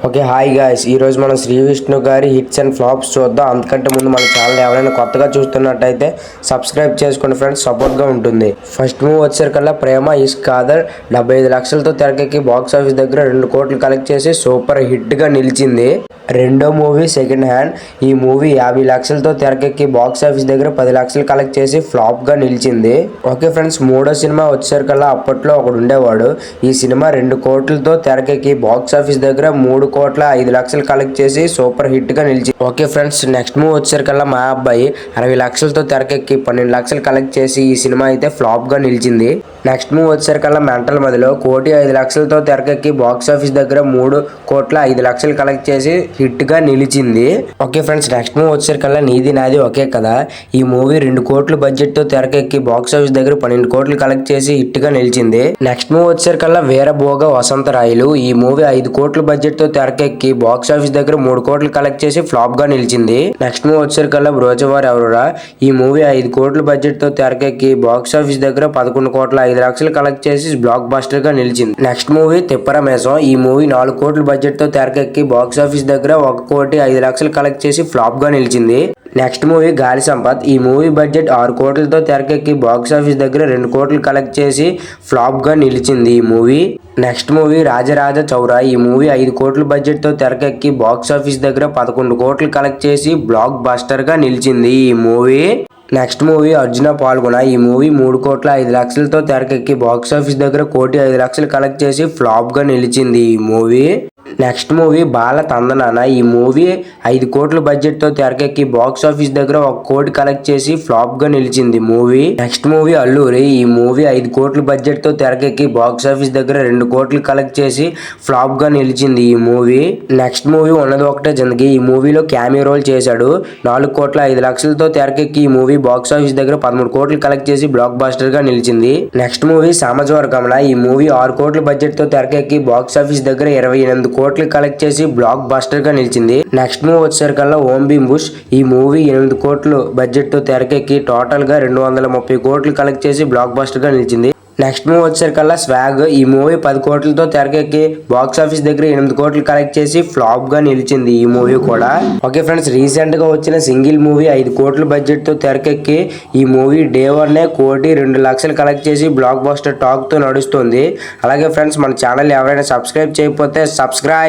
Okay hi guys, ఈరోజు మనం శ్రీ విష్ణు గారి హిట్స్ అండ్ ఫ్లాప్స్ చూద్దాం. అంతకంటే ముందు మన ఛానల్ ఎవరైనా కొత్తగా చూస్తున్నట్టయితే సబ్స్క్రైబ్ చేసుకోండి ఫ్రెండ్స్, సపోర్ట్గా ఉంటుంది. ఫస్ట్ మూవీ వచ్చేసరికల్లా ప్రేమ ఇష్క్ కాదర్ 75 లక్షలతో తెరకెక్కి బాక్స్ ఆఫీస్ దగ్గర 2 కోట్లు కలెక్ట్ చేసి సూపర్ హిట్గా నిలిచింది. రెండో మూవీ సెకండ్ హ్యాండ్. ఈ మూవీ 50 లక్షలతో తెరకెక్కి బాక్స్ ఆఫీస్ దగ్గర 10 లక్షలు కలెక్ట్ చేసి ఫ్లాప్గా నిలిచింది. ఓకే ఫ్రెండ్స్, మూడో సినిమా వచ్చేసరికల్లా అప్పట్లో ఒకడు ఉండేవాడు. ఈ సినిమా 2 కోట్లతో తెరకెక్కి బాక్స్ ఆఫీస్ దగ్గర 3,05,00,000 కలెక్ట్ చేసి సూపర్ హిట్ గా నిలిచింది. ఓకే ఫ్రెండ్స్, నెక్స్ట్ మూవీ వచ్చేసరికల్లా మా అబ్బాయి 60 లక్షలతో తెరకెక్కి 12 లక్షలు కలెక్ట్ చేసి ఈ సినిమా అయితే ఫ్లాప్ గా నిలిచింది. నెక్స్ట్ మూవీ వచ్చేసరికల్లా మెంటల్ మదిలో 1,05,00,000తో తెరకెక్కి బాక్స్ ఆఫీస్ దగ్గర 3,05,00,000 కలెక్ట్ చేసి హిట్ గా నిలిచింది. ఓకే ఫ్రెండ్స్, నెక్స్ట్ మూవీ వచ్చేసరికల్లా నీది నాది ఒకే కదా. ఈ మూవీ 2 కోట్ల బడ్జెట్ తో తెరకెక్కి బాక్స్ ఆఫీస్ దగ్గర 12 కోట్లు కలెక్ట్ చేసి హిట్ గా నిలిచింది. నెక్స్ట్ మూవీ వచ్చేసరికల్లా వీరభోగ వసంతరాయలు. ఈ మూవీ 5 కోట్ల బడ్జెట్ తో తెరకెక్కి బాక్స్ ఆఫీస్ దగ్గర 3 కోట్లు కలెక్ట్ చేసి ఫ్లాప్ గా నిలిచింది. నెక్స్ట్ మూవీ వచ్చేసరికల్లా బ్రోచవారు ఎవరురా. ఈ మూవీ 5 కోట్ల బడ్జెట్ తో తెరకెక్కి బాక్స్ ఆఫీస్ దగ్గర 11,05,00,000 కలెక్ట్ చేసి బ్లాక్ బస్టర్ గా నిలిచింది. Next movie Thipparamesam. ఈ మూవీ 4 కోట్ల బడ్జెట్ తో తెరకెక్కి బాక్స్ ఆఫీస్ దగ్గర 1,05,00,000 కలెక్ట్ చేసి ఫ్లాప్ గా నిలిచింది. నెక్స్ట్ మూవీ గాలి సంపత్. ఈ మూవీ బడ్జెట్ 6 కోట్లతో తెరకెక్కి బాక్స్ ఆఫీస్ దగ్గర 2 కోట్లు కలెక్ట్ చేసి ఫ్లాప్ గా నిలిచింది ఈ movie. Next movie Raja Raja Chora. ఈ మూవీ 5 కోట్ల బడ్జెట్ తో తెరకెక్కి బాక్స్ ఆఫీస్ దగ్గర 11 కోట్లు కలెక్ట్ చేసి బ్లాక్ బస్టర్ గా నిలిచింది ఈ మూవీ. నెక్స్ట్ మూవీ అర్జున పాల్గొన. ఈ మూవీ 3,05,00,000తో తెరకెక్కి బాక్స్ ఆఫీస్ దగ్గర 1,05,00,000 కలెక్ట్ చేసి ఫ్లాప్ గా నిలిచింది ఈ మూవీ. నెక్స్ట్ మూవీ బాల తందనాన. ఈ మూవీ 5 కోట్ల బడ్జెట్ తో తెరకెక్కి బాక్స్ ఆఫీస్ దగ్గర 1 కోటి కలెక్ట్ చేసి ఫ్లాప్ గా నిలిచింది మూవీ. Next movie Alluri. ఈ మూవీ 5 కోట్ల బడ్జెట్ తో తెరకెక్కి బాక్స్ ఆఫీస్ దగ్గర 2 కోట్లు కలెక్ట్ చేసి ఫ్లాప్ గా నిలిచింది ఈ మూవీ. నెక్స్ట్ మూవీ ఉన్నది ఒకటే జిందగీ. ఈ మూవీలో క్యామియో రోల్ చేశాడు. 4,05,00,000తో తెరకెక్కి ఈ మూవీ బాక్స్ ఆఫీస్ దగ్గర 13 కోట్లు కలెక్ట్ చేసి బ్లాక్ బస్టర్ గా నిలిచింది. Next movie Samajavaragamana. ఈ మూవీ 6 కోట్ల బడ్జెట్ తో తెరకెక్కి బాక్స్ ఆఫీస్ దగ్గర 28 కోట్లు కలెక్ట్ చేసి బ్లాక్ బస్టర్ గా నిలిచింది. నెక్స్ట్ మూవీ వచ్చేసరికల్లా ఓం భీమ్ బుష్. ఈ మూవీ 8 కోట్లు బడ్జెట్ తో తెరకెక్కి టోటల్ గా 230 కోట్లు కలెక్ట్ చేసి బ్లాక్ బస్టర్ గా నిలిచింది. నెక్స్ట్ మూవీ వచ్చేసరికల్లా స్వాగ్. ఈ మూవీ 10 కోట్లతో తెరకెక్కి బాక్స్ ఆఫీస్ దగ్గర 8 కోట్లు కలెక్ట్ చేసి ఫ్లాప్ గా నిలిచింది ఈ మూవీ కూడా. ఓకే ఫ్రెండ్స్, రీసెంట్ గా వచ్చిన సింగిల్ మూవీ 5 కోట్ల బడ్జెట్ తో తెరకెక్కి ఈ మూవీ డే 1 1,02,00,000 కలెక్ట్ చేసి బ్లాక్ బస్టర్ టాక్ తో నడుస్తుంది. అలాగే ఫ్రెండ్స్, మన ఛానల్ ఎవరైనా సబ్స్క్రైబ్ చేయకపోతే సబ్స్క్రైబ్.